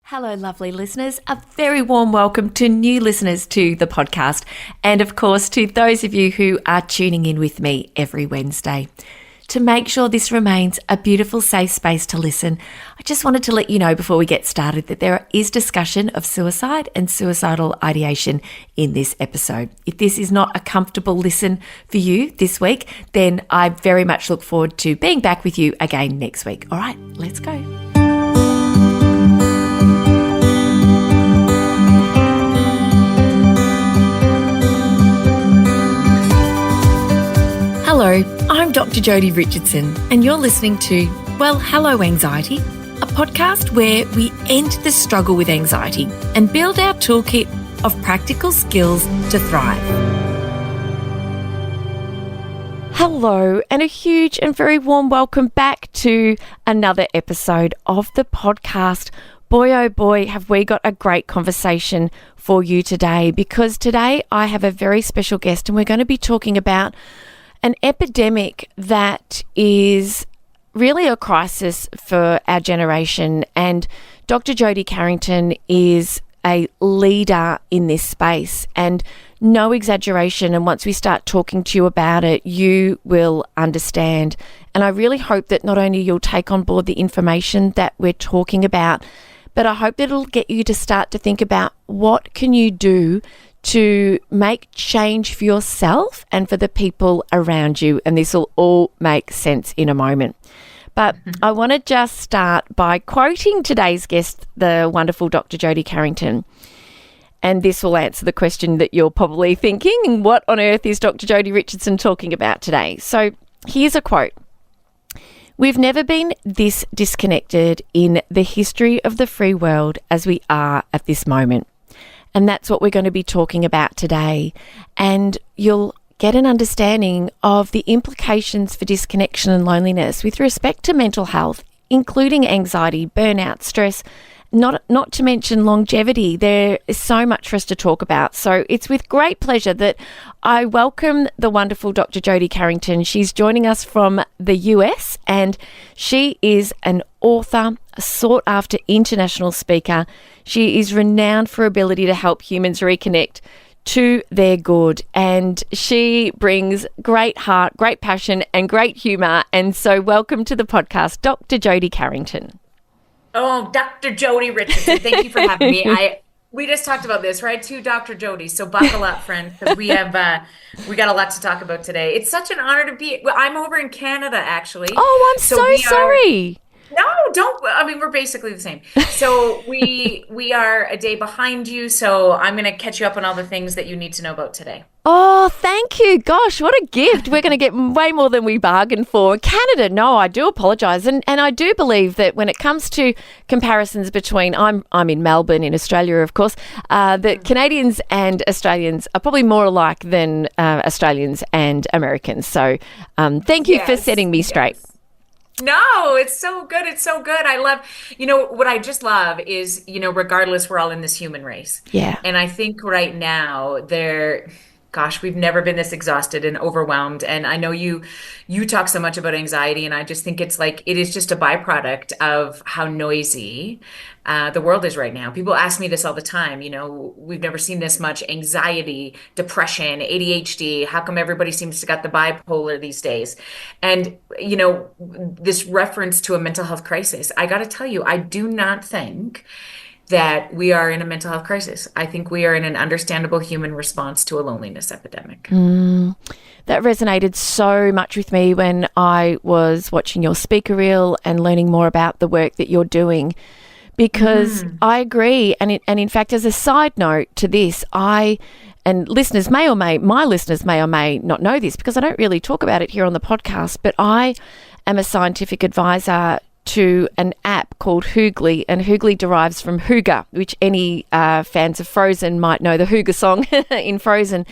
Hello, lovely listeners. A very warm welcome to new listeners to the podcast, and of course to those of you who are tuning in with me every Wednesday. To make sure this remains a beautiful, safe space to listen, I just wanted to let you know before we get started that there is discussion of suicide and suicidal ideation in this episode. If this is not a comfortable listen for you this week, then I very much look forward to being back with you again next week. All right, let's go. Hello, I'm Dr. Jody Richardson, and you're listening to, well, Hello Anxiety, a podcast where we end the struggle with anxiety and build our toolkit of practical skills to thrive. Hello, and a huge and very warm welcome back to another episode of the podcast. Boy, oh boy, have we got a great conversation for you today, because today I have a very special guest and we're going to be talking about an epidemic that is really a crisis for our generation, and Dr. Jody Carrington is a leader in this space, and no exaggeration, and once we start talking to you about it, you will understand. And I really hope that not only you'll take on board the information that we're talking about, but I hope that it'll get you to start to think about what can you do to make change for yourself and for the people around you. And this will all make sense in a moment. But I want to just start by quoting today's guest, the wonderful Dr. Jody Carrington. And this will answer the question that you're probably thinking, what on earth is Dr. Jody Richardson talking about today? So here's a quote. "We've never been this disconnected in the history of the free world as we are at this moment." And that's what we're going to be talking about today. And you'll get an understanding of the implications for disconnection and loneliness with respect to mental health, including anxiety, burnout, stress, not to mention longevity. There is so much for us to talk about. So it's with great pleasure that I welcome the wonderful Dr. Jody Carrington. She's joining us from the US, and she is an author, a sought-after international speaker. She is renowned for her ability to help humans reconnect to their good, and she brings great heart, great passion, and great humour. And so welcome to the podcast, Dr. Jody Carrington. Oh, Dr. Jody Richardson, thank you for having me. We just talked about this, right? Two Dr. Jodys, so buckle up, friend, because we got a lot to talk about today. It's such an honor to be. Well, I'm over in Canada, actually. Oh, I'm so sorry. No, don't. I mean, we're basically the same. So we are a day behind you. So I'm going to catch you up on all the things that you need to know about today. Oh, thank you. Gosh, what a gift. We're going to get way more than we bargained for. Canada, no, I do apologise. And I do believe that when it comes to comparisons between, I'm in Melbourne in Australia, of course, that Canadians and Australians are probably more alike than Australians and Americans. So thank you for setting me straight. Yes. No, it's so good. It's so good. I love, what I just love is, regardless, we're all in this human race. Yeah. And I think right now we've never been this exhausted and overwhelmed. And I know you talk so much about anxiety, and I just think it's like, it is just a byproduct of how noisy the world is right now. People ask me this all the time. We've never seen this much anxiety, depression, ADHD. How come everybody seems to got the bipolar these days? And, this reference to a mental health crisis, I got to tell you, I do not think that we are in a mental health crisis. I think we are in an understandable human response to a loneliness epidemic. That resonated so much with me when I was watching your speaker reel and learning more about the work that you're doing, because I agree. And in fact, as a side note to this, my listeners may or may not know this, because I don't really talk about it here on the podcast, but I am a scientific advisor to an app called Hoogly, and Hoogly derives from hygge, which any fans of Frozen might know the hygge song in Frozen.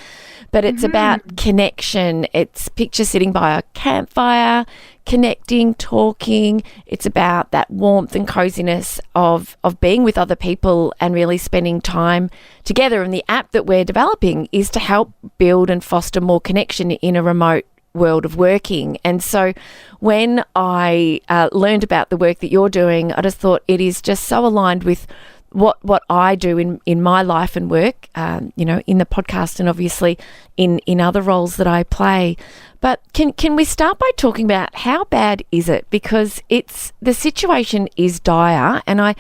But it's about connection. It's picture sitting by a campfire, connecting, talking. It's about that warmth and coziness of being with other people and really spending time together. And the app that we're developing is to help build and foster more connection in a remote world of working. And so when I learned about the work that you're doing, I just thought it is just so aligned with what I do in my life and work, in the podcast and obviously in other roles that I play. But can we start by talking about how bad is it? Because the situation is dire, and I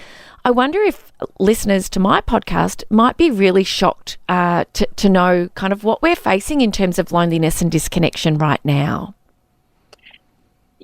wonder if listeners to my podcast might be really shocked to know kind of what we're facing in terms of loneliness and disconnection right now.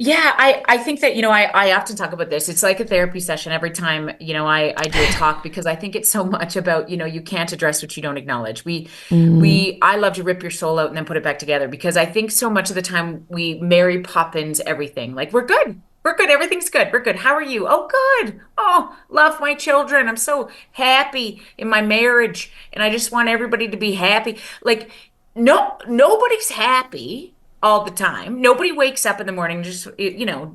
Yeah, I think that, I often talk about this. It's like a therapy session every time, I do a talk because I think it's so much about, you can't address what you don't acknowledge. I love to rip your soul out and then put it back together because I think so much of the time we Mary Poppins everything. Like, we're good. We're good. Everything's good. We're good. How are you? Oh, good. Oh, love my children. I'm so happy in my marriage and I just want everybody to be happy. Like, no, nobody's happy all the time. Nobody wakes up in the morning, just,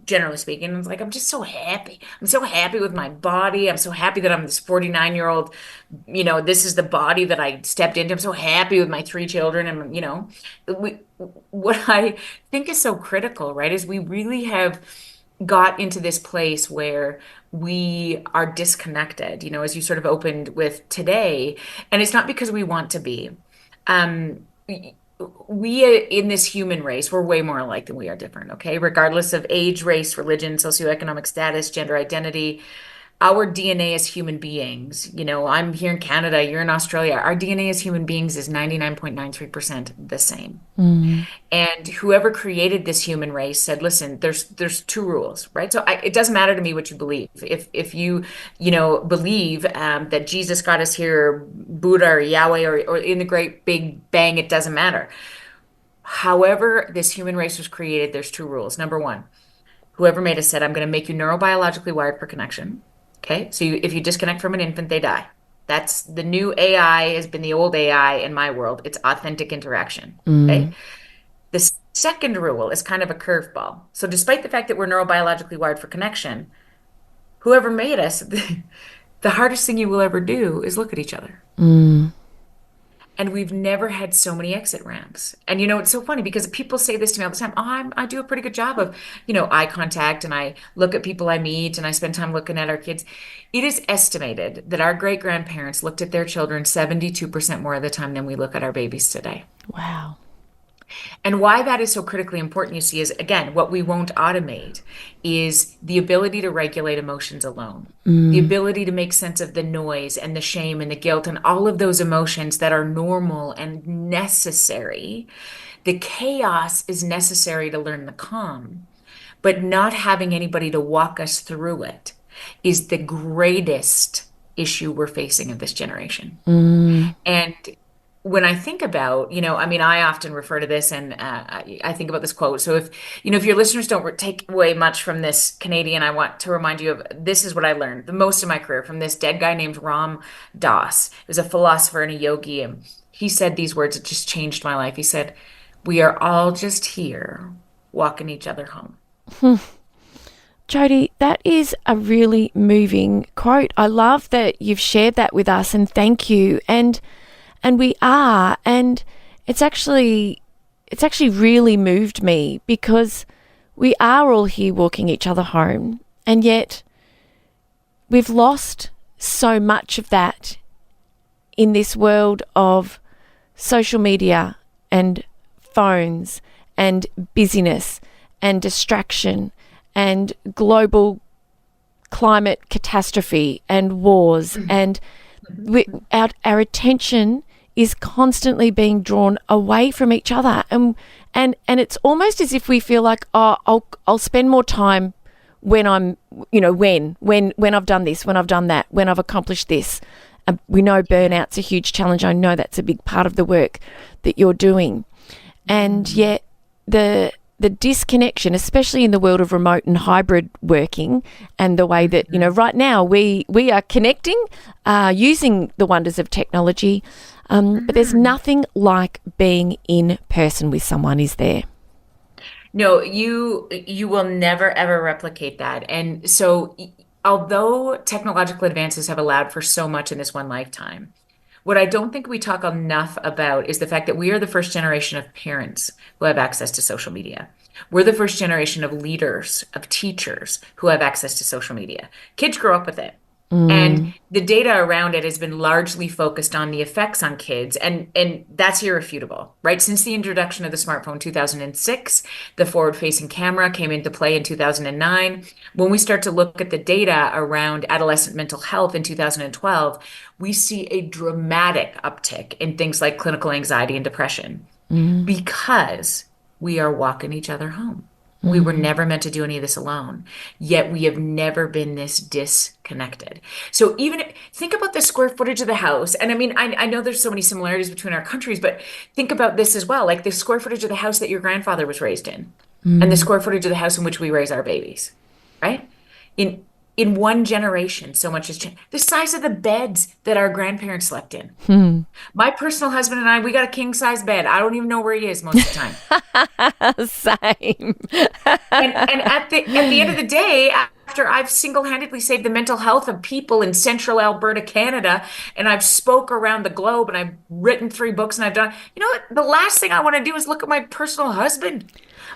generally speaking, it's like, I'm just so happy. I'm so happy with my body. I'm so happy that I'm this 49-year-old, this is the body that I stepped into. I'm so happy with my three children. And, we, what I think is so critical, right, is we really have got into this place where we are disconnected, as you sort of opened with today. And it's not because we want to be. Um, we in this human race, we're way more alike than we are different, okay? Regardless of age, race, religion, socioeconomic status, gender identity, our DNA as human beings, I'm here in Canada, you're in Australia, our DNA as human beings is 99.93% the same. And whoever created this human race said, listen, there's two rules, right? So it doesn't matter to me what you believe. If you, believe that Jesus got us here, Buddha or Yahweh or in the great big bang, it doesn't matter. However, this human race was created, there's two rules. Number one, whoever made us said, I'm going to make you neurobiologically wired for connection. Okay. So if you disconnect from an infant, they die. That's the new AI has been the old AI in my world. It's authentic interaction. Okay. The second rule is kind of a curveball. So despite the fact that we're neurobiologically wired for connection, whoever made us, the hardest thing you will ever do is look at each other. And we've never had so many exit ramps. And it's so funny because people say this to me all the time. Oh, I do a pretty good job of, eye contact, and I look at people I meet and I spend time looking at our kids. It is estimated that our great grandparents looked at their children 72% more of the time than we look at our babies today. Wow. And why that is so critically important, you see, is again, what we won't automate is the ability to regulate emotions alone, the ability to make sense of the noise and the shame and the guilt and all of those emotions that are normal and necessary. The chaos is necessary to learn the calm, but not having anybody to walk us through it is the greatest issue we're facing in this generation. And when I think about, I often refer to this and I think about this quote. So if your listeners don't take away much from this Canadian, I want to remind you of, this is what I learned the most in my career from this dead guy named Ram Dass. He was a philosopher and a yogi. And he said these words that just changed my life. He said, we are all just here walking each other home. Jody, that is a really moving quote. I love that you've shared that with us, and thank you. And we are, and it's actually really moved me because we are all here walking each other home, and yet we've lost so much of that in this world of social media and phones and busyness and distraction and global climate catastrophe and wars, and our attention is constantly being drawn away from each other, and it's almost as if we feel like, oh, I'll spend more time when I'm, when I've done this, when I've done that, when I've accomplished this. We know burnout's a huge challenge. I know that's a big part of the work that you're doing, and yet the disconnection, especially in the world of remote and hybrid working, and the way that right now we are connecting using the wonders of technology. But there's nothing like being in person with someone, is there? No, you will never ever replicate that. And so although technological advances have allowed for so much in this one lifetime, what I don't think we talk enough about is the fact that we are the first generation of parents who have access to social media. We're the first generation of leaders, of teachers who have access to social media. Kids grow up with it. And Mm. the data around it has been largely focused on the effects on kids, and that's irrefutable, right? Since the introduction of the smartphone 2006, the forward-facing camera came into play in 2009. When we start to look at the data around adolescent mental health in 2012, we see a dramatic uptick in things like clinical anxiety and depression Mm. because we are walking each other home. We were Mm. never meant to do any of this alone, yet we have never been this disconnected. So think about the square footage of the house. And I mean, I know there's so many similarities between our countries, but think about this as well, like the square footage of the house that your grandfather was raised in, and the Mm. square footage of the house in which we raise our babies, right? In in one generation, so much has changed. The size of the beds that our grandparents slept in. Mm. My personal husband and I, we got a king size bed. I don't even know where he is most of the time. Same. And at the end of the day, after I've single-handedly saved the mental health of people in central Alberta, Canada, and I've spoke around the globe and I've written 3 books and I've done, you know what? The last thing I want to do is look at my personal husband.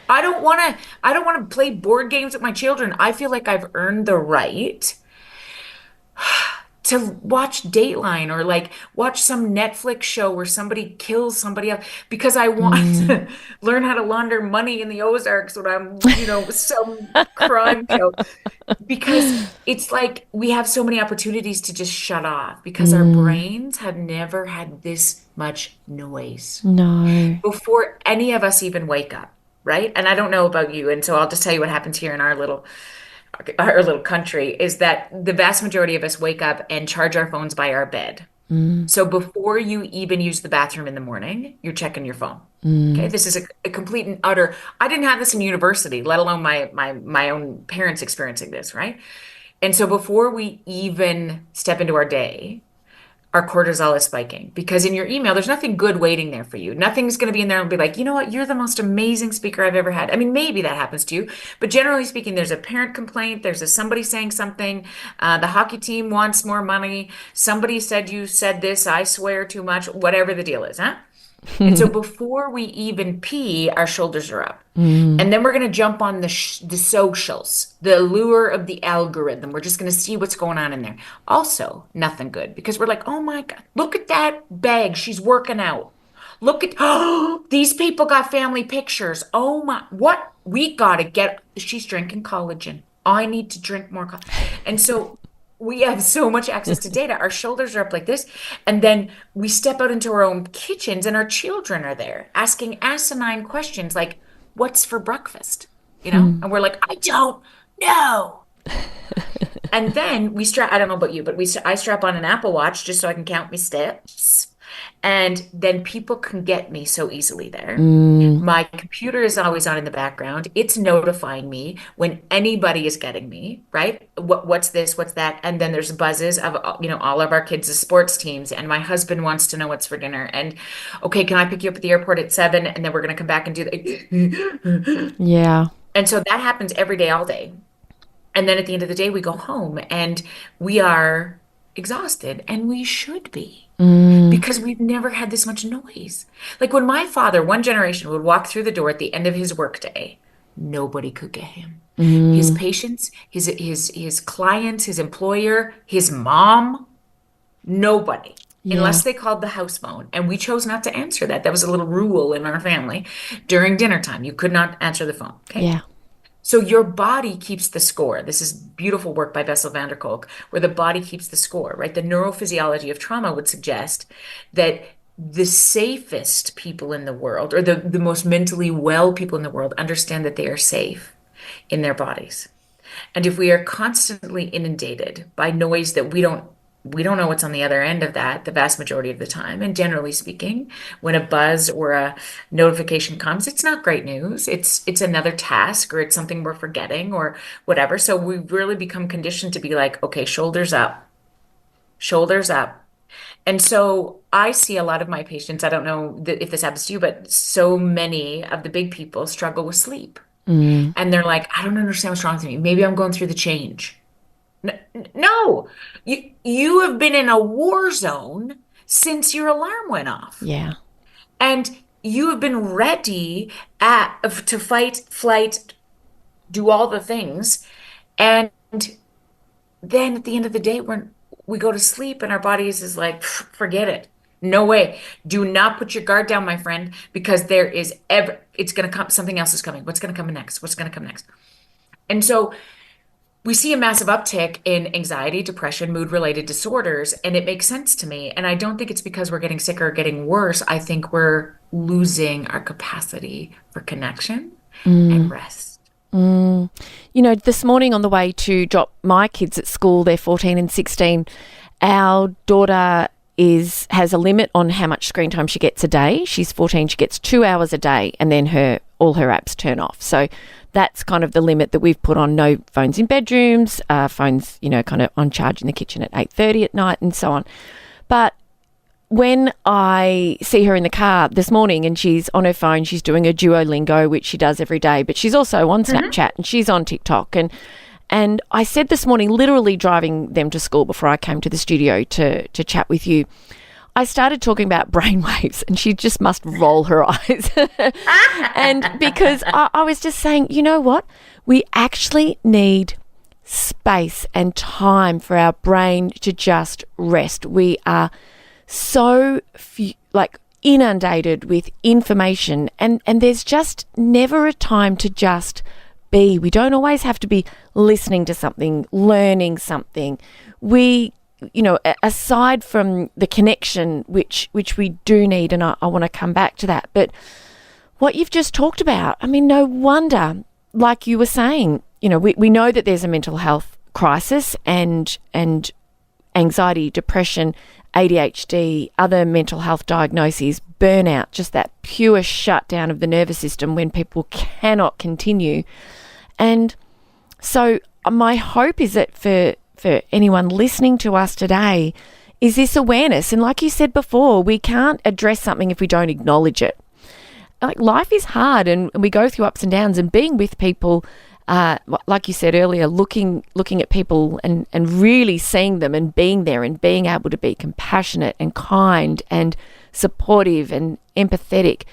I don't want to play board games with my children. I feel like I've earned the right to watch Dateline or like watch some Netflix show where somebody kills somebody else because I want Mm. to learn how to launder money in the Ozarks when I'm some crime show. Because it's like we have so many opportunities to just shut off because our Mm. brains have never had this much noise No. before any of us even wake up, right? And I don't know about you, and so I'll just tell you what happens here in our little country is that the vast majority of us wake up and charge our phones by our bed. Mm. So before you even use the bathroom in the morning, you're checking your phone. Okay, Mm. this is a complete and utter. I didn't have this in university, let alone my own parents experiencing this, right? And so before we even step into our day, our cortisol is spiking because in your email, there's nothing good waiting there for you. Nothing's going to be in there and be like, you know what, you're the most amazing speaker I've ever had. I mean, maybe that happens to you, but generally speaking, there's a parent complaint, there's somebody saying something, the hockey team wants more money, somebody said you said this, I swear too much, whatever the deal is, huh? And so before we even pee, our shoulders are up. Mm. And then we're going to jump on the socials, the allure of the algorithm. We're just going to see what's going on in there. Also, nothing good because we're like, oh my God, look at that bag. She's working out. Look at, oh, these people got family pictures. Oh my, what? We got to she's drinking collagen. I need to drink more collagen. And so we have so much access to data. Our shoulders are up like this. And then we step out into our own kitchens and our children are there asking asinine questions like, what's for breakfast? Mm. And we're like, I don't know. And then I don't know about you, but I strap on an Apple Watch just so I can count my steps. And then people can get me so easily there. Mm. My computer is always on in the background. It's notifying me when anybody is getting me, right? What's this? What's that? And then there's buzzes of, all of our kids' sports teams. And my husband wants to know what's for dinner. And okay, can I pick you up at the airport at 7? And then we're going to come back and do that. Yeah. And so that happens every day, all day. And then at the end of the day, we go home and we are exhausted, and we should be Mm. because we've never had this much noise. Like when my father, one generation, would walk through the door at the end of his workday, nobody could get him. His Mm. patients, his clients, his employer, his mom, nobody, Yeah. unless they called the house phone. And we chose not to answer that. That was a little rule in our family. During dinner time, you could not answer the phone. Okay. Yeah. So your body keeps the score. This is beautiful work by Bessel van der Kolk, where the body keeps the score, right? The neurophysiology of trauma would suggest that the safest people in the world, or the most mentally well people in the world, understand that they are safe in their bodies. And if we are constantly inundated by noise that we don't know what's on the other end of that the vast majority of the time. And generally speaking, when a buzz or a notification comes, it's not great news. It's another task or it's something we're forgetting or whatever. So we really become conditioned to be like, okay, shoulders up, shoulders up. And so I see a lot of my patients, I don't know if this happens to you, but so many of the big people struggle with sleep. Mm. And they're like, I don't understand what's wrong with me. Maybe I'm going through the change. No, you have been in a war zone since your alarm went off, Yeah. and you have been ready to fight, flight, do all the things, and then at the end of the day, we go to sleep and our bodies is like, forget it. No way. Do not put your guard down, my friend, because it's going to come, something else is coming. What's going to come next? What's going to come next? And so we see a massive uptick in anxiety, depression, mood related disorders, and it makes sense to me. And I don't think it's because we're getting sicker or getting worse. I think we're losing our capacity for connection and Mm. rest. Mm. You know, this morning on the way to drop my kids at school, they're 14 and 16, our daughter has a limit on how much screen time she gets a day. She's 14, she gets 2 hours a day, and then all her apps turn off. So that's kind of the limit that we've put on. No phones in bedrooms, phones, kind of on charge in the kitchen at 8:30 at night and so on. But when I see her in the car this morning and she's on her phone, she's doing a Duolingo, which she does every day, but she's also on Snapchat and she's on TikTok. And I said this morning, literally driving them to school before I came to the studio to chat with you, I started talking about brainwaves and she just must roll her eyes. And because I was just saying, you know what? We actually need space and time for our brain to just rest. We are so inundated with information and there's just never a time to just be. We don't always have to be listening to something, learning something. Aside from the connection which we do need, and I want to come back to that, but what you've just talked about, I mean, no wonder, like you were saying, we know that there's a mental health crisis and anxiety, depression, ADHD, other mental health diagnoses, burnout, just that pure shutdown of the nervous system when people cannot continue. And so my hope is that for anyone listening to us today is this awareness. And like you said before, we can't address something if we don't acknowledge it. Like, life is hard and we go through ups and downs, and being with people, like you said earlier, looking at people and really seeing them and being there and being able to be compassionate and kind and supportive and empathetic,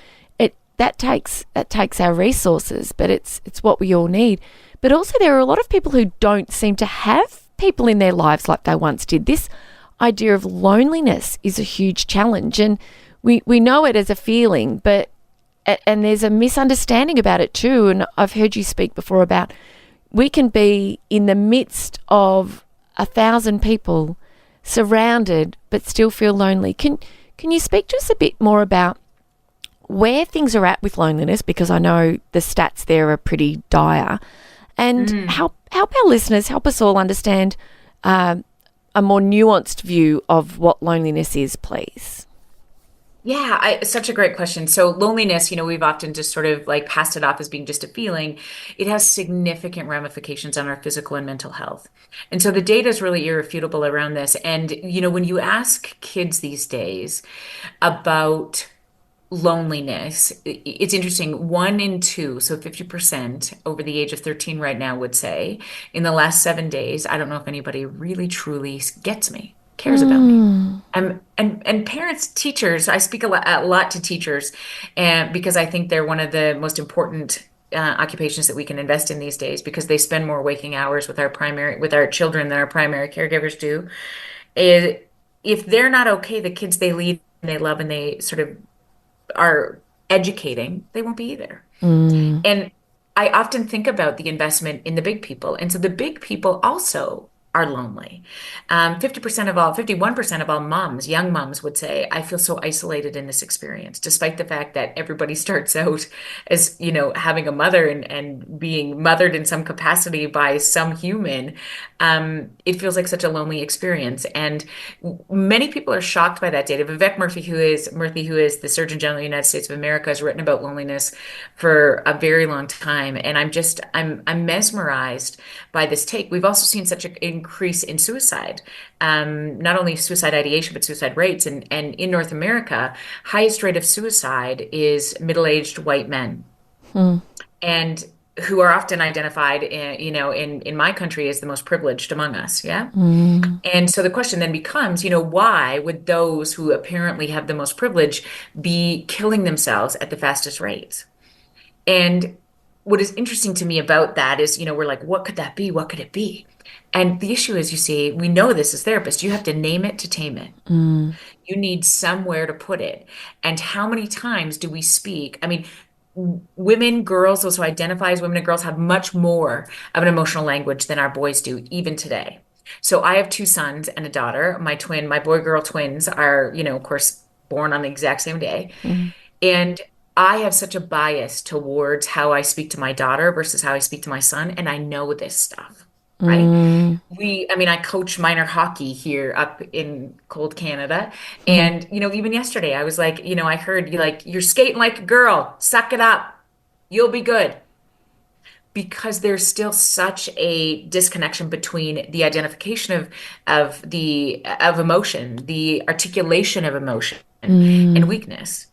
that takes our resources, but it's what we all need. But also there are a lot of people who don't seem to have people in their lives like they once did. This idea of loneliness is a huge challenge, and we know it as a feeling, and there's a misunderstanding about it too. And I've heard you speak before about we can be in the midst of 1,000 people surrounded but still feel lonely. Can you speak to us a bit more about where things are at with loneliness, because I know the stats there are pretty dire, and help our listeners, help us all understand a more nuanced view of what loneliness is, please. Yeah, such a great question. So loneliness, we've often just sort of like passed it off as being just a feeling. It has significant ramifications on our physical and mental health. And so the data is really irrefutable around this. And, when you ask kids these days about loneliness, it's interesting. 1 in 2, so 50% over the age of 13 right now would say in the last 7 days, I don't know if anybody really truly gets me, cares about me. And parents, teachers, I speak a lot to teachers, and because I think they're one of the most important occupations that we can invest in these days, because they spend more waking hours with our children than our primary caregivers do. Eh, if they're not okay, the kids they lead and they love and they sort of are educating, they won't be either. Mm. And I often think about the investment in the big people. And so the big people also are lonely. 51% of all moms, young moms would say, I feel so isolated in this experience, despite the fact that everybody starts out as, having a mother and being mothered in some capacity by some human. It feels like such a lonely experience. And many people are shocked by that data. Vivek Murthy, who is the Surgeon General of the United States of America, has written about loneliness for a very long time. And I'm mesmerized by this take. We've also seen such an increase in suicide, not only suicide ideation, but suicide rates. And in North America, highest rate of suicide is middle-aged white men. Mm. And who are often identified in my country as the most privileged among us. Yeah. Mm. And so the question then becomes, why would those who apparently have the most privilege be killing themselves at the fastest rates? And what is interesting to me about that is, we're like, what could that be? What could it be? And the issue is, you see, we know this as therapists, you have to name it to tame it. You need somewhere to put it. And how many times do we speak? I mean, women, girls, those who identify as women and girls have much more of an emotional language than our boys do, even today. So I have two sons and a daughter. My boy-girl twins are, of course, born on the exact same day. And I have such a bias towards how I speak to my daughter versus how I speak to my son. And I know this stuff, right? I coach minor hockey here up in cold Canada. And, even yesterday I was like, I heard you like, you're skating like a girl, suck it up. You'll be good. Because there's still such a disconnection between the identification of emotion, the articulation of emotion and weakness.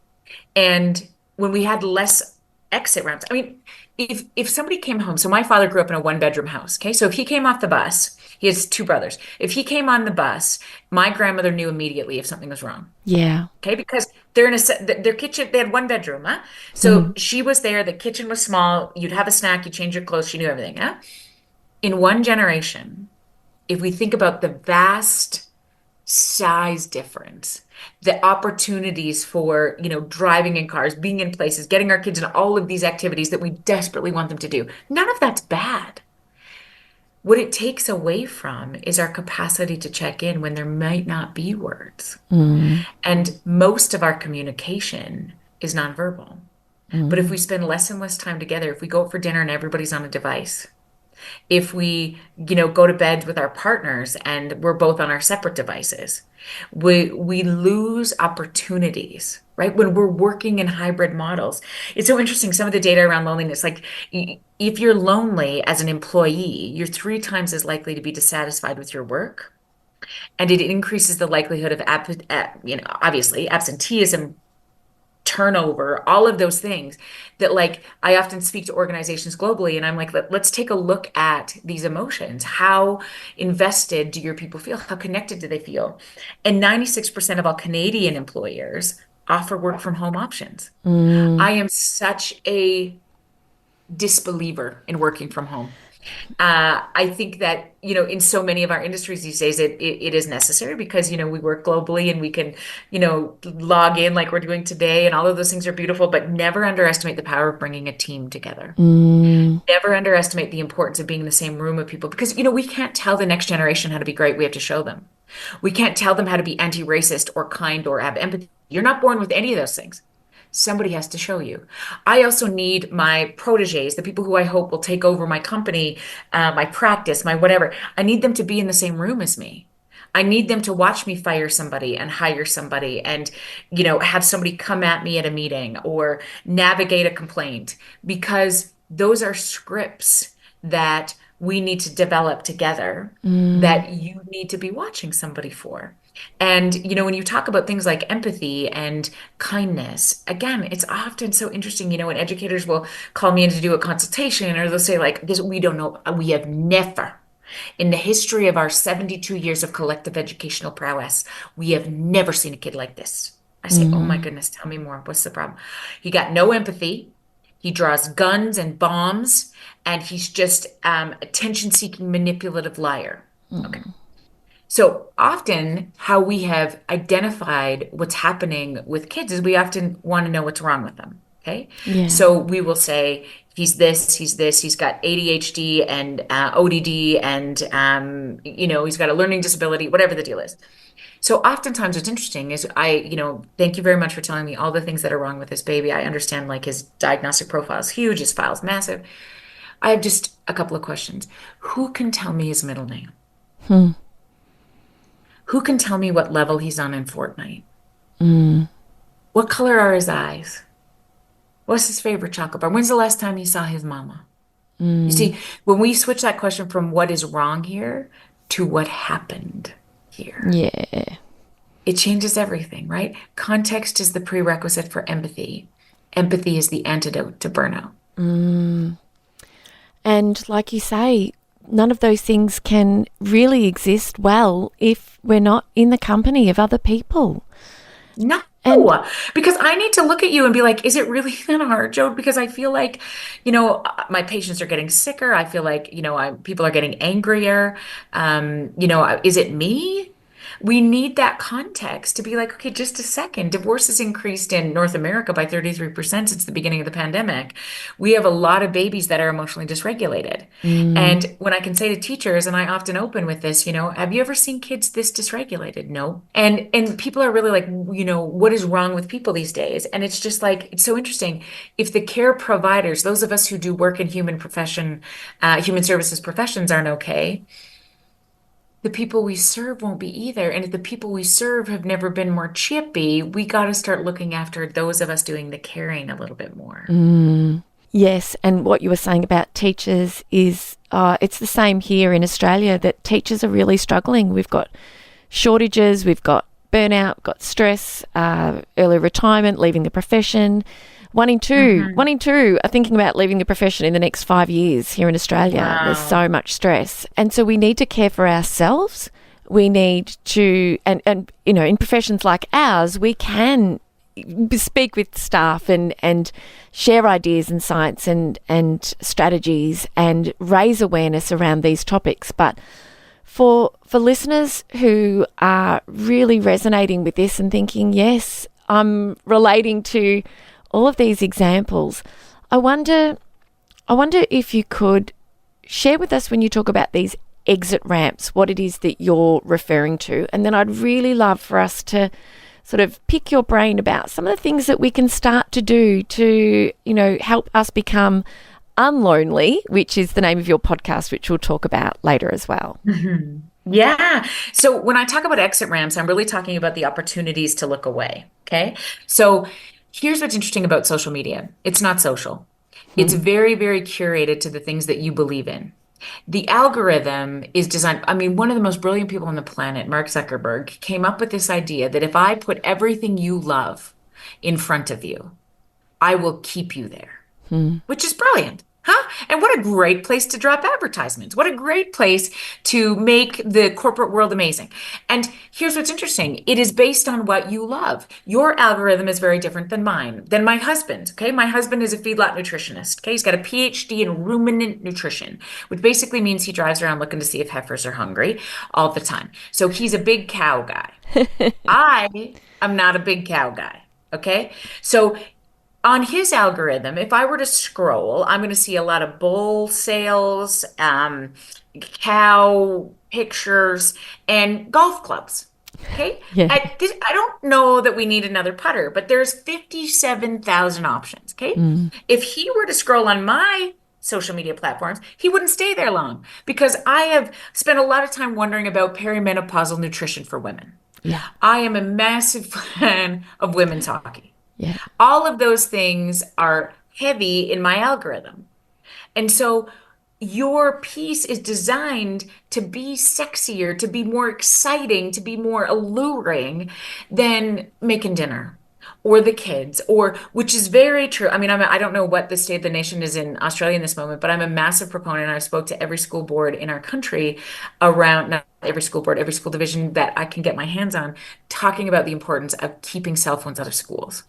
And when we had less exit ramps, I mean, if somebody came home, so my father grew up in a one-bedroom house, okay? So if he came off the bus, he has two brothers. If he came on the bus, my grandmother knew immediately if something was wrong. Yeah. Okay, because they're their kitchen, they had one bedroom, huh? So she was there, the kitchen was small, you'd have a snack, you change your clothes, she knew everything, huh? In one generation, if we think about the vast size difference, the opportunities for, driving in cars, being in places, getting our kids in all of these activities that we desperately want them to do, none of that's bad. What it takes away from is our capacity to check in when there might not be words. And most of our communication is nonverbal. But if we spend less and less time together, if we go out for dinner and everybody's on a device, if we, go to bed with our partners and we're both on our separate devices, we lose opportunities, right? When we're working in hybrid models. It's so interesting. Some of the data around loneliness, like if you're lonely as an employee, you're 3 times as likely to be dissatisfied with your work. And it increases the likelihood of, obviously absenteeism, turnover, all of those things that, like, I often speak to organizations globally and I'm like, let's take a look at these emotions. How invested do your people feel? How connected do they feel? And 96% of all Canadian employers offer work from home options. I am such a disbeliever in working from home. I think that, in so many of our industries these days, it is necessary because, we work globally and we can, log in like we're doing today, and all of those things are beautiful, but never underestimate the power of bringing a team together. Never underestimate the importance of being in the same room with people because, we can't tell the next generation how to be great. We have to show them. We can't tell them how to be anti-racist or kind or have empathy. You're not born with any of those things. Somebody has to show you. I also need my proteges, the people who I hope will take over my company, my practice, my whatever. I need them to be in the same room as me. I need them to watch me fire somebody and hire somebody and, have somebody come at me at a meeting or navigate a complaint, because those are scripts that we need to develop together that you need to be watching somebody for. And, when you talk about things like empathy and kindness, again, it's often so interesting, when educators will call me in to do a consultation, or they'll say like this, we don't know, we have never, in the history of our 72 years of collective educational prowess, we have never seen a kid like this. I say, oh my goodness, tell me more. What's the problem? He got no empathy. He draws guns and bombs, and he's just attention-seeking, manipulative liar. Okay. So often how we have identified what's happening with kids is we often want to know what's wrong with them. Okay. Yeah. So we will say, he's this, he's got ADHD and ODD and, he's got a learning disability, whatever the deal is. So oftentimes what's interesting is thank you very much for telling me all the things that are wrong with this baby. I understand, like, his diagnostic profile is huge, his file is massive. I have just a couple of questions. Who can tell me his middle name? Who can tell me what level he's on in Fortnite? What color are his eyes? What's his favorite chocolate bar? When's the last time he saw his mama? You see, when we switch that question from what is wrong here to what happened here, yeah, it changes everything, right? Context is the prerequisite for empathy. Empathy is the antidote to burnout. And like you say, none of those things can really exist well if we're not in the company of other people. No. And Because I need to look at you and be like, is it really that hard, Joe? Because I feel like, my patients are getting sicker. I feel like, people are getting angrier. Is it me? We need that context to be like, okay, just a second. Divorce has increased in North America by 33% since the beginning of the pandemic. We have a lot of babies that are emotionally dysregulated. mm, And when I can say to teachers, and I often open with this, have you ever seen kids this dysregulated? No. And people are really like, what is wrong with people these days? And it's just like, it's so interesting. If the care providers, those of us who do work in human services professions aren't okay, the people we serve won't be either. And if the people we serve have never been more chippy, we got to start looking after those of us doing the caring a little bit more. yes, and what you were saying about teachers is it's the same here in Australia, that teachers are really struggling. We've got shortages, we've got burnout, we've got stress, early retirement, leaving the profession. One in two are thinking about leaving the profession in the next 5 years here in Australia. There's Wow. so much stress. And so we need to care for ourselves. We need to, and in professions like ours, we can speak with staff and share ideas and science and strategies and raise awareness around these topics. But for listeners who are really resonating with this and thinking, yes, I'm relating to all of these examples, I wonder if you could share with us, when you talk about these exit ramps, what it is that you're referring to. And then I'd really love for us to sort of pick your brain about some of the things that we can start to do to, help us become unlonely, which is the name of your podcast, which we'll talk about later as well. Mhm. Yeah. So when I talk about exit ramps, I'm really talking about the opportunities to look away. Okay. So here's what's interesting about social media. It's not social. It's very, very curated to the things that you believe in. The algorithm is designed. I mean, one of the most brilliant people on the planet, Mark Zuckerberg, came up with this idea that if I put everything you love in front of you, I will keep you there, which is brilliant. Huh? And what a great place to drop advertisements. What a great place to make the corporate world amazing. And here's what's interesting. It is based on what you love. Your algorithm is very different than mine, than my husband's. Okay. My husband is a feedlot nutritionist. Okay. He's got a PhD in ruminant nutrition, which basically means he drives around looking to see if heifers are hungry all the time. So he's a big cow guy. I am not a big cow guy. Okay. So on his algorithm, if I were to scroll, I'm going to see a lot of bull sales, cow pictures, and golf clubs. Okay. Yeah. I don't know that we need another putter, but there's 57,000 options. Okay. If he were to scroll on my social media platforms, he wouldn't stay there long because I have spent a lot of time wondering about perimenopausal nutrition for women. Yeah. I am a massive fan of women's hockey. Yeah. All of those things are heavy in my algorithm. And so your piece is designed to be sexier, to be more exciting, to be more alluring than making dinner or the kids, or which is very true. I mean, I don't know what the state of the nation is in Australia in this moment, but I'm a massive proponent. I spoke to every school board in our country around, not every school board, every school division that I can get my hands on, talking about the importance of keeping cell phones out of schools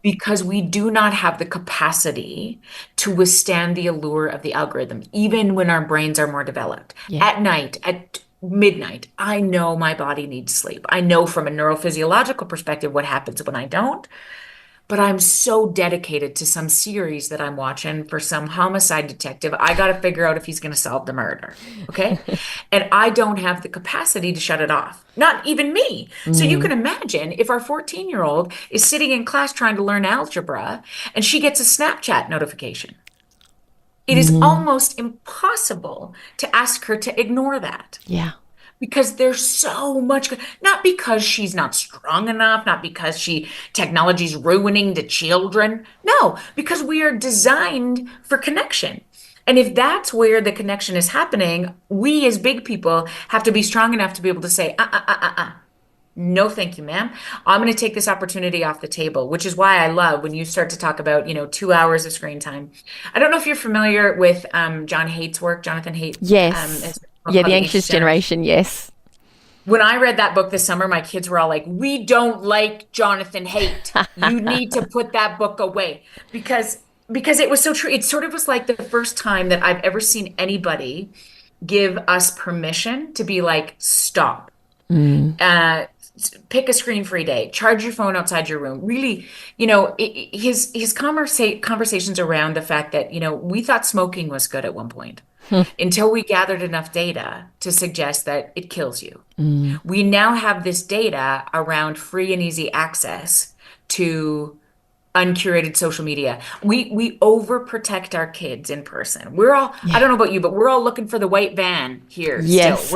because we do not have the capacity to withstand the allure of the algorithm, even when our brains are more developed. Yeah. At night, at midnight, I know my body needs sleep. I know from a neurophysiological perspective what happens when I don't. But I'm so dedicated to some series that I'm watching for some homicide detective. I got to figure out if he's going to solve the murder. Okay. And I don't have the capacity to shut it off. Not even me. So you can imagine if our 14-year-old is sitting in class trying to learn algebra and she gets a Snapchat notification. It is almost impossible to ask her to ignore that Yeah. because there's so much, not because she's not strong enough, not because technology's ruining the children. No, because we are designed for connection. And if that's where the connection is happening, we as big people have to be strong enough to be able to say, no, thank you, ma'am. I'm going to take this opportunity off the table, which is why I love when you start to talk about, 2 hours of screen time. I don't know if you're familiar with Jonathan Haidt's work, Yes. his book Yeah, called the The anxious Anxious Generation. generation. Yes. When I read that book this summer, my kids were all like, "We don't like Jonathan Haidt. You need to put that book away." Because it was so true. It sort of was like the first time that I've ever seen anybody give us permission to be like, "Stop. Mm. Uh, Pick a screen-free day. Charge your phone outside your room." Really, his conversations around the fact that, we thought smoking was good at one point until we gathered enough data to suggest that it kills you. Mm. We now have this data around free and easy access to uncurated social media. We overprotect our kids in person. We're all, I Yeah. don't know about you, but we're all looking for the white van here still. Yes.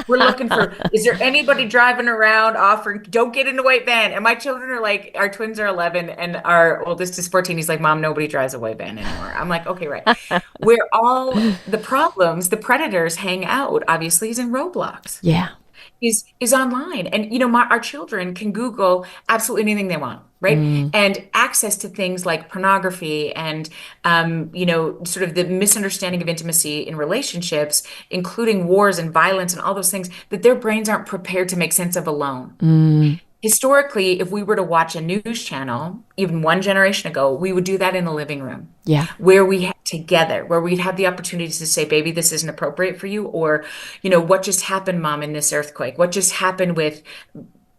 We're looking for, is there anybody driving around offering, don't get in the white van? And my children are like, our twins are 11 and our oldest is 14. He's like, "Mom, nobody drives a white van anymore." I'm like, "Okay, right." Where all the problems, the predators hang out, obviously, is in Roblox, Yeah. is online. And our children can Google absolutely anything they want, right? Mm. And access to things like pornography and sort of the misunderstanding of intimacy in relationships, including wars and violence and all those things that their brains aren't prepared to make sense of alone. Mm. Historically, if we were to watch a news channel, even one generation ago, we would do that in the living room Yeah. where we had together, where we'd have the opportunity to say, "Baby, this isn't appropriate for you," or, "What just happened, Mom, in this earthquake? What just happened with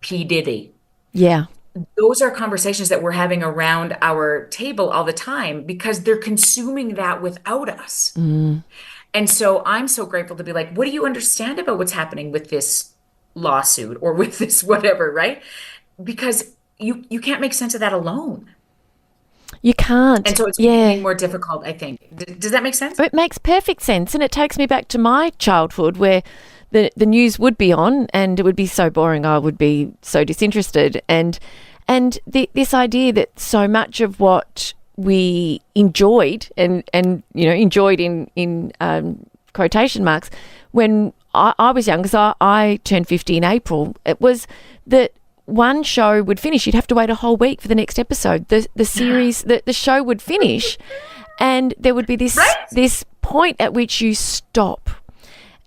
P. Diddy?" Yeah. Those are conversations that we're having around our table all the time because they're consuming that without us. Mm. And so I'm so grateful to be like, "What do you understand about what's happening with this lawsuit or with this whatever," right? Because you can't make sense of that alone. You can't. And so it's Yeah. becoming more difficult, I think. Does that make sense? It makes perfect sense. And it takes me back to my childhood where the news would be on and it would be so boring. I would be so disinterested. And this idea that so much of what we enjoyed and enjoyed in quotation marks when I was young, because I turned 50 in April, it was that one show would finish. You'd have to wait a whole week for the next episode. The series, the show would finish, and there would be this Right? this point at which you stop.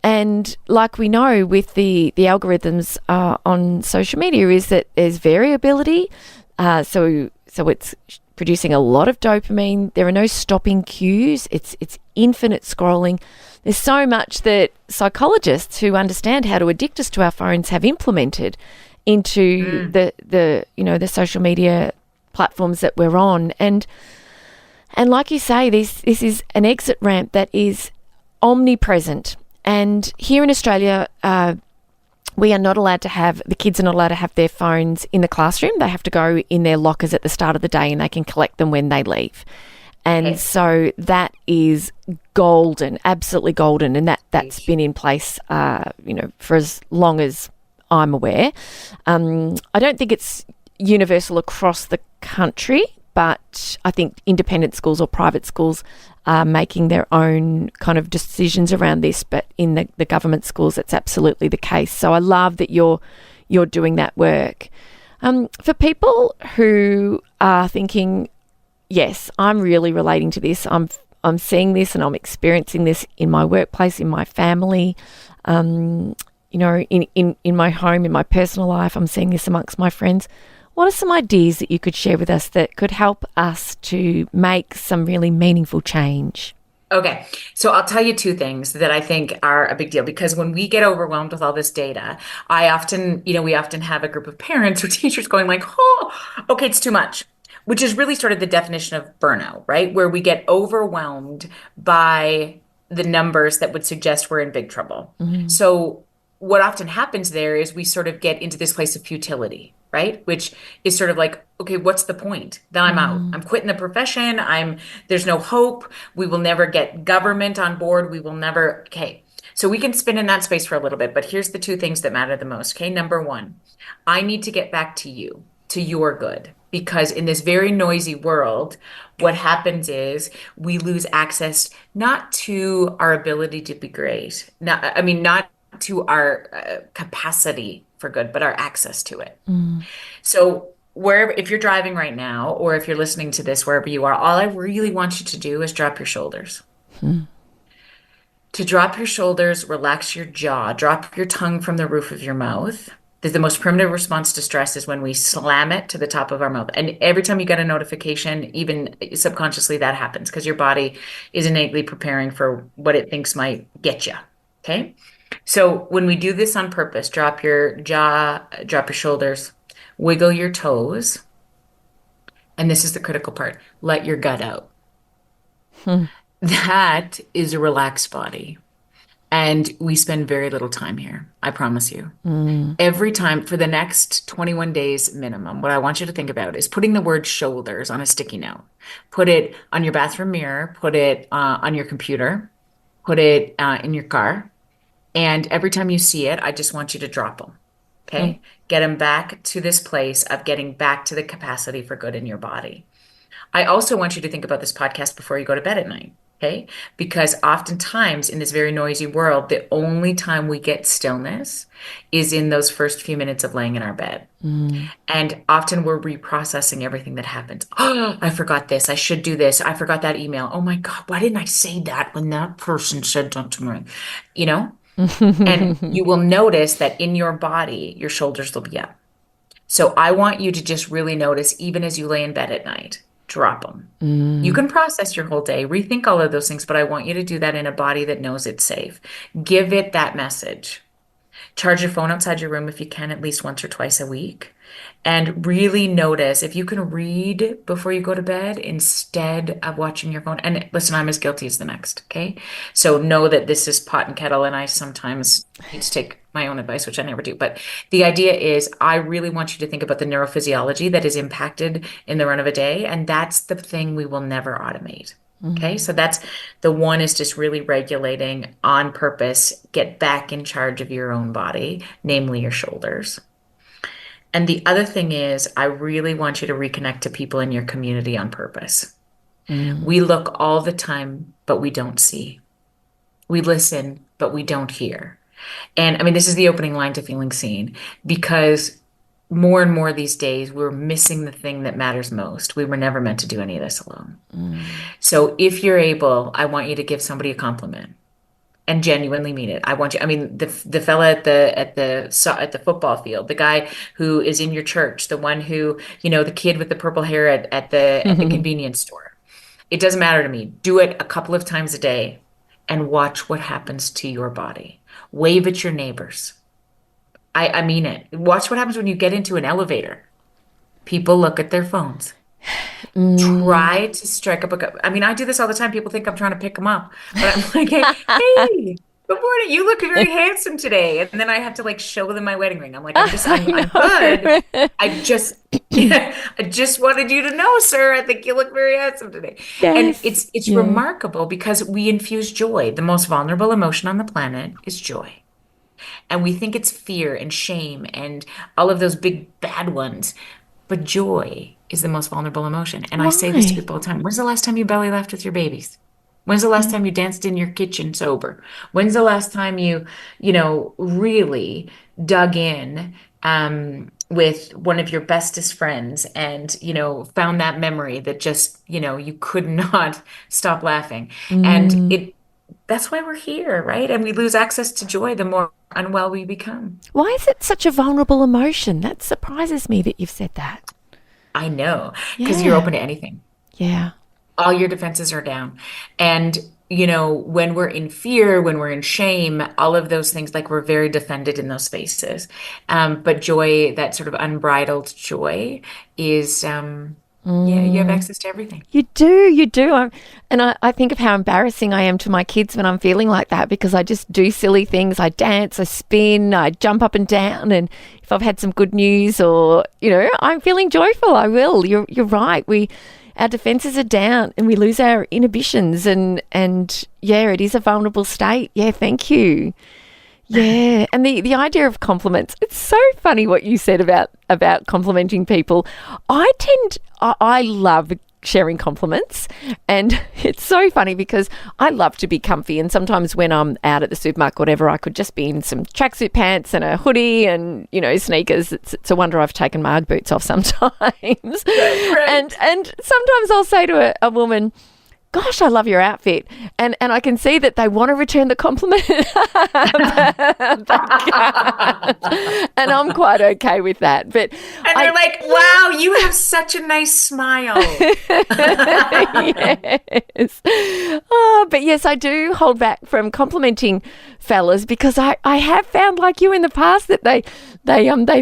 And like we know with the algorithms on social media is that there's variability. So it's producing a lot of dopamine. There are no stopping cues. It's infinite scrolling. There's so much that psychologists who understand how to addict us to our phones have implemented into the social media platforms that we're on. And like you say, this is an exit ramp that is omnipresent. And here in Australia, we are not allowed to the kids are not allowed to have their phones in the classroom. They have to go in their lockers at the start of the day and they can collect them when they leave. And so that is golden, absolutely golden. And that's been in place, for as long as I'm aware. I don't think it's universal across the country, but I think independent schools or private schools are making their own kind of decisions around this. But in the government schools, it's absolutely the case. So I love that you're doing that work. For people who are thinking, yes, I'm really relating to this. I'm seeing this and I'm experiencing this in my workplace, in my family, in my home, in my personal life. I'm seeing this amongst my friends. What are some ideas that you could share with us that could help us to make some really meaningful change? Okay, so I'll tell you two things that I think are a big deal because when we get overwhelmed with all this data, we often have a group of parents or teachers going like, "Oh, okay, it's too much," which is really sort of the definition of burnout, right? Where we get overwhelmed by the numbers that would suggest we're in big trouble. Mm-hmm. So what often happens there is we sort of get into this place of futility, right? Which is sort of like, okay, what's the point? Then I'm out. I'm quitting the profession. There's no hope. We will never get government on board. We will never, okay. So we can spin in that space for a little bit, but here's the two things that matter the most. Okay. Number one, I need to get back to you, to your good, because in this very noisy world, what happens is we lose access not to our ability to be great. Not to our capacity for good, but our access to it. So if you're driving right now, or if you're listening to this, wherever you are, all I really want you to do is drop your shoulders. To drop your shoulders, relax your jaw, drop your tongue from the roof of your mouth. The most primitive response to stress is when we slam it to the top of our mouth. And every time you get a notification, even subconsciously, that happens because your body is innately preparing for what it thinks might get you. Okay. So when we do this on purpose, drop your jaw, drop your shoulders, wiggle your toes. And this is the critical part. Let your gut out. That is a relaxed body. And we spend very little time here. I promise you. Every time for the next 21 days minimum, what I want you to think about is putting the word shoulders on a sticky note. Put it on your bathroom mirror, put it on your computer, put it in your car. And every time you see it, I just want you to drop them. Okay. Get them back to this place of getting back to the capacity for good in your body. I also want you to think about this podcast before you go to bed at night. Okay. Because oftentimes in this very noisy world, the only time we get stillness is in those first few minutes of laying in our bed. And often we're reprocessing everything that happens. Oh, I forgot this. I should do this. I forgot that email. Oh my God, why didn't I say that when that person said that to me? You know? And you will notice that in your body, your shoulders will be up. So I want you to just really notice, even as you lay in bed at night, drop them. You can process your whole day, rethink all of those things, but I want you to do that in a body that knows it's safe. Give it that message. Charge your phone outside your room if you can, at least once or twice a week. And really notice if you can read before you go to bed instead of watching your phone. And listen, I'm as guilty as the next. Okay. So know that this is pot and kettle, and I sometimes need to take my own advice, which I never do. But the idea is I really want you to think about the neurophysiology that is impacted in the run of a day. And that's the thing we will never automate. Okay. So that's the one, is just really regulating on purpose, get back in charge of your own body, namely your shoulders. And the other thing is, I really want you to reconnect to people in your community on purpose. We look all the time, but we don't see. We listen, but we don't hear. And I mean, this is the opening line to Feeling Seen, because more and more these days, we're missing the thing that matters most. We were never meant to do any of this alone. So if you're able, I want you to give somebody a compliment. And genuinely mean it. I want you. I mean, the fella at the football field, the guy who is in your church, the one who, the kid with the purple hair at the convenience store. It doesn't matter to me. Do it a couple of times a day, and watch what happens to your body. Wave at your neighbors. I mean it. Watch what happens when you get into an elevator. People look at their phones. Try to strike up I mean, I do this all the time. People think I'm trying to pick them up, but I'm like, hey, good morning. You look very handsome today. And then I have to show them my wedding ring. I'm like, I'm good. I just wanted you to know, sir, I think you look very handsome today. Yes. And it's remarkable because we infuse joy. The most vulnerable emotion on the planet is joy. And we think it's fear and shame and all of those big bad ones. But joy is the most vulnerable emotion. And I say this to people all the time. When's the last time you belly laughed with your babies? When's the last time you danced in your kitchen sober? When's the last time you really dug in with one of your bestest friends and, found that memory that just, you could not stop laughing. And that's why we're here, right? And we lose access to joy the more unwell we become. Why is it such a vulnerable emotion? That surprises me that you've said that. I know, because you're open to anything. Yeah. All your defenses are down. And, when we're in fear, when we're in shame, all of those things, we're very defended in those spaces. But joy, that sort of unbridled joy is... you have access to everything. You do. And I think of how embarrassing I am to my kids when I'm feeling like that, because I just do silly things. I dance, I spin, I jump up and down. And if I've had some good news or, I'm feeling joyful, I will. You're right. Our defenses are down and we lose our inhibitions. And it is a vulnerable state. Yeah, thank you. Yeah, and the idea of compliments, it's so funny what you said about complimenting people. I love sharing compliments, and it's so funny because I love to be comfy, and sometimes when I'm out at the supermarket or whatever, I could just be in some tracksuit pants and a hoodie and, sneakers. It's a wonder I've taken my Ugg boots off sometimes. Right. And sometimes I'll say to a woman, gosh, I love your outfit. And I can see that they want to return the compliment. And I'm quite okay with that. But they're like, wow, you have such a nice smile. Yes. But yes, I do hold back from complimenting fellas because I have found, like you in the past, that they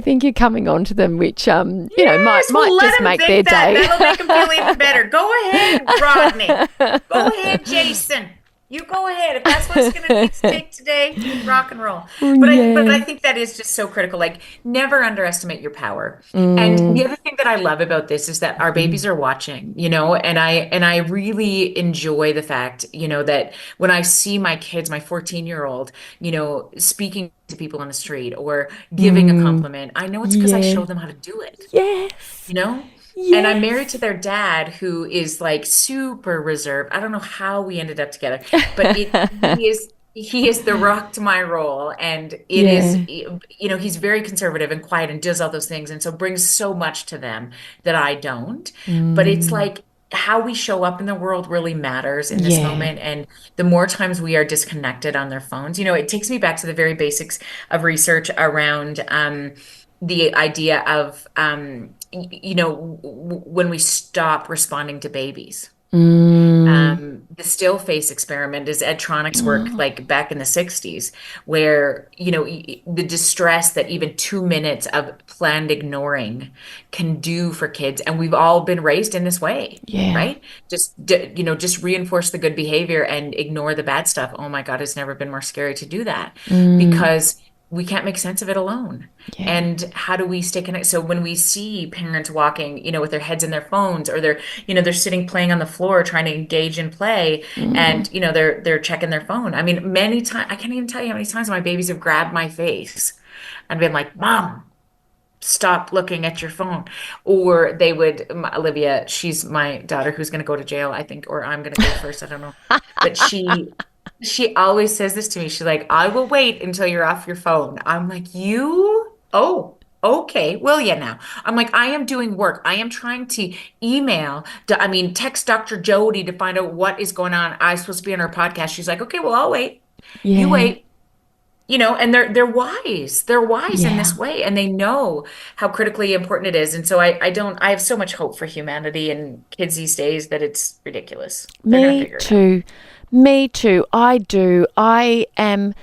think you're coming on to them, which might just make their day. That'll make them feel even better. Go ahead, Rodney. Go ahead, Jason. You go ahead. If that's what it's going to take today, rock and roll. But I think that is just so critical. Like, never underestimate your power. And the other thing that I love about this is that our babies are watching, and I really enjoy the fact, that when I see my kids, my 14-year-old, speaking to people on the street or giving a compliment, I know it's because I showed them how to do it. Yes. Yes. And I'm married to their dad, who is like super reserved. I don't know how we ended up together, but he is the rock to my role. And it is, he's very conservative and quiet and does all those things. And so brings so much to them that I don't. But it's like, how we show up in the world really matters in this moment. And the more times we are disconnected on their phones, it takes me back to the very basics of research around the idea of, when we stop responding to babies. The still face experiment is Ed Tronick's work, like back in the 60s, where, the distress that even 2 minutes of planned ignoring can do for kids. And we've all been raised in this way, right? Just reinforce the good behavior and ignore the bad stuff. Oh my God, it's never been more scary to do that because we can't make sense of it alone. And how do we stay connected? So when we see parents walking, with their heads in their phones, or they're sitting playing on the floor trying to engage in play, and they're checking their phone. I mean, many times, I can't even tell you how many times my babies have grabbed my face and been like, "Mom, stop looking at your phone." Or they would, Olivia, she's my daughter who's going to go to jail, I think, or I'm going to go first, I don't know. But she always says this to me. She's like, "I will wait until you're off your phone." I'm like, oh, okay, will you now? I'm like, I am doing work. I am trying to text Dr. Jody to find out what is going on. I'm supposed to be on her podcast. She's like, "Okay, well, I'll wait." You wait. And they're wise. They're wise in this way, and they know how critically important it is. And so I have so much hope for humanity and kids these days that it's ridiculous. Me too. Me too. I do. I am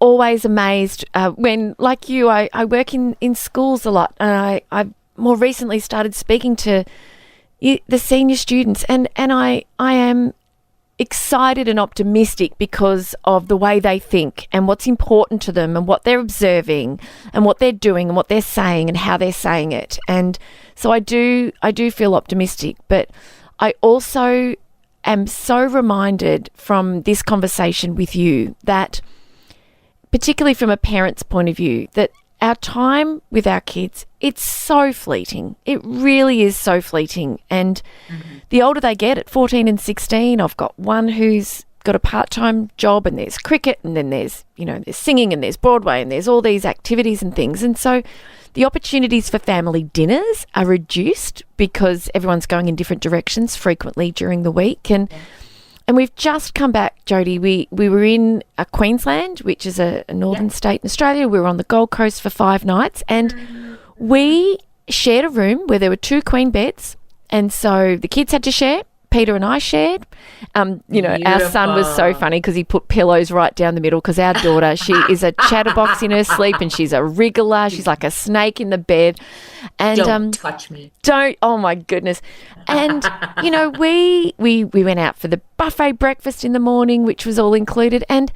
always amazed when, like you, I work in schools a lot, and I more recently started speaking to the senior students, and I am excited and optimistic because of the way they think and what's important to them and what they're observing and what they're doing and what they're saying and how they're saying it. And so I do feel optimistic, but I also am so reminded from this conversation with you that, particularly from a parent's point of view, that our time with our kids, it's so fleeting. It really is so fleeting. And the older they get, at 14 and 16, I've got one who's got a part-time job, and there's cricket, and then there's singing, and there's Broadway, and there's all these activities and things. And so the opportunities for family dinners are reduced because everyone's going in different directions frequently during the week. And we've just come back, Jody. We were in Queensland, which is a northern state in Australia. We were on the Gold Coast for 5 nights, and we shared a room where there were 2 queen beds. And so the kids had to share. Peter and I shared. Our son was so funny because he put pillows right down the middle, because our daughter, she is a chatterbox in her sleep, and she's a wriggler. She's like a snake in the bed. And don't touch me. Don't. Oh my goodness. And we went out for the buffet breakfast in the morning, which was all included, and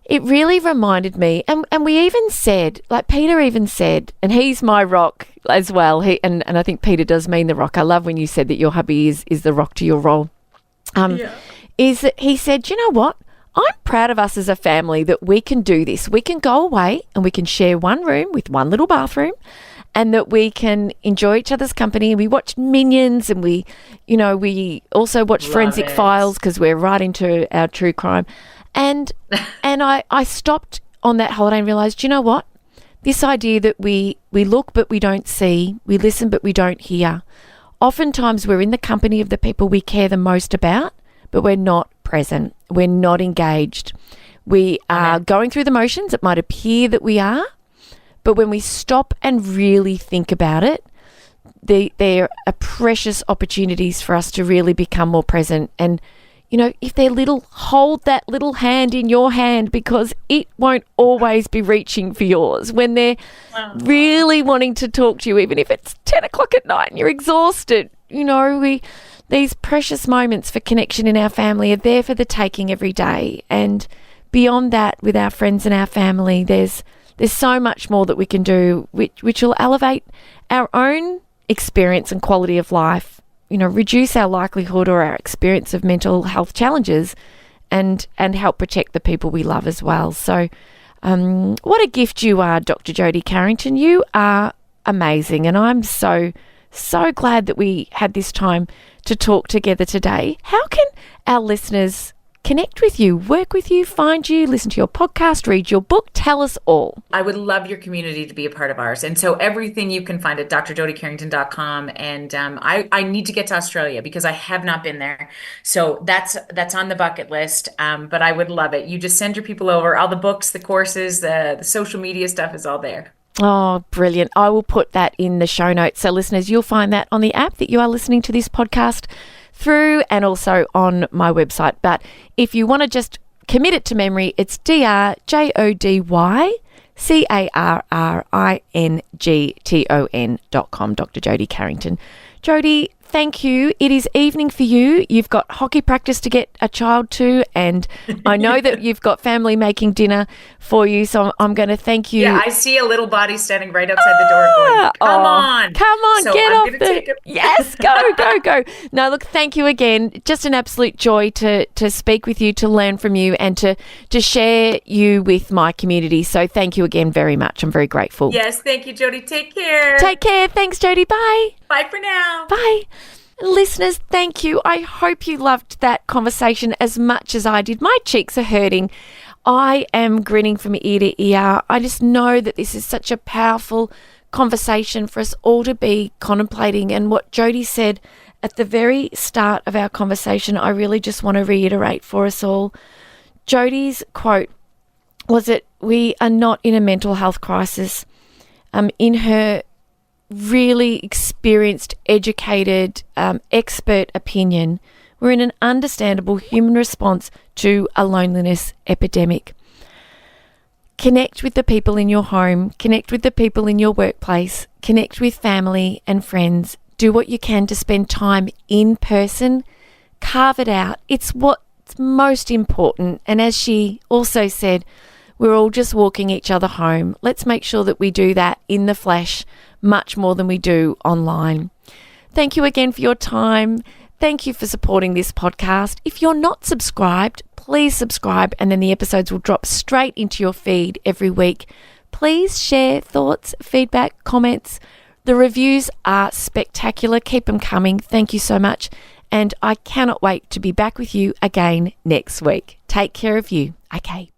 it really reminded me, and we even said, like Peter even said, and he's my rock as well. And I think Peter does mean the rock. I love when you said that your hubby is the rock to your role. Is that he said, "You know what? I'm proud of us as a family that we can do this. We can go away and we can share one room with one little bathroom, and that we can enjoy each other's company." And we watched Minions, and we also watched Forensic Files, because we're right into our true crime. And I stopped on that holiday and realised, you know what? This idea that we look but we don't see, we listen but we don't hear. Oftentimes we're in the company of the people we care the most about, but we're not present. We're not engaged. We are going through the motions. It might appear that we are, but when we stop and really think about it, there are precious opportunities for us to really become more present. And, you know, if they're little, hold that little hand in your hand, because it won't always be reaching for yours. When they're really wanting to talk to you, even if it's 10 o'clock at night and you're exhausted, you know, these precious moments for connection in our family are there for the taking every day. And beyond that, with our friends and our family, there's so much more that we can do, which will elevate our own experience and quality of life, you know, reduce our likelihood or our experience of mental health challenges, and help protect the people we love as well. So what a gift you are, Dr. Jody Carrington. You are amazing, and I'm so glad that we had this time to talk together today. How can our listeners connect with you, work with you, find you, listen to your podcast, read your book? Tell us all. I would love your community to be a part of ours. And so everything you can find at drjodycarrington.com. And I need to get to Australia because I have not been there. So that's on the bucket list. But I would love it. You just send your people over. All the books, the courses, the social media stuff is all there. Oh, brilliant. I will put that in the show notes. So listeners, you'll find that on the app that you are listening to this podcast through, and also on my website. But if you want to just commit it to memory, it's drjodycarrington.com, Dr. Jody Carrington. Jody, thank you. It is evening for you. You've got hockey practice to get a child to, and I know that you've got family making dinner for you, so I'm going to thank you. Yeah, I see a little body standing right outside the door going, come on, so get off the... Yes, go. No, look, thank you again. Just an absolute joy to speak with you, to learn from you, and to share you with my community. So thank you again very much. I'm very grateful. Yes, thank you, Jody. Take care. Take care. Thanks, Jody. Bye. Bye for now. Bye. Listeners, thank you. I hope you loved that conversation as much as I did. My cheeks are hurting. I am grinning from ear to ear. I just know that this is such a powerful conversation for us all to be contemplating. And what Jody said at the very start of our conversation, I really just want to reiterate for us all. Jody's quote was that we are not in a mental health crisis. In her really experienced, educated, expert opinion, we're in an understandable human response to a loneliness epidemic. Connect with the people in your home, connect with the people in your workplace, connect with family and friends. Do what you can to spend time in person. Carve it out. It's what's most important. And as she also said, we're all just walking each other home. Let's make sure that we do that in the flesh much more than we do online. Thank you again for your time. Thank you for supporting this podcast. If you're not subscribed, please subscribe, and then the episodes will drop straight into your feed every week. Please share thoughts, feedback, comments. The reviews are spectacular. Keep them coming. Thank you so much. And I cannot wait to be back with you again next week. Take care of you. Okay.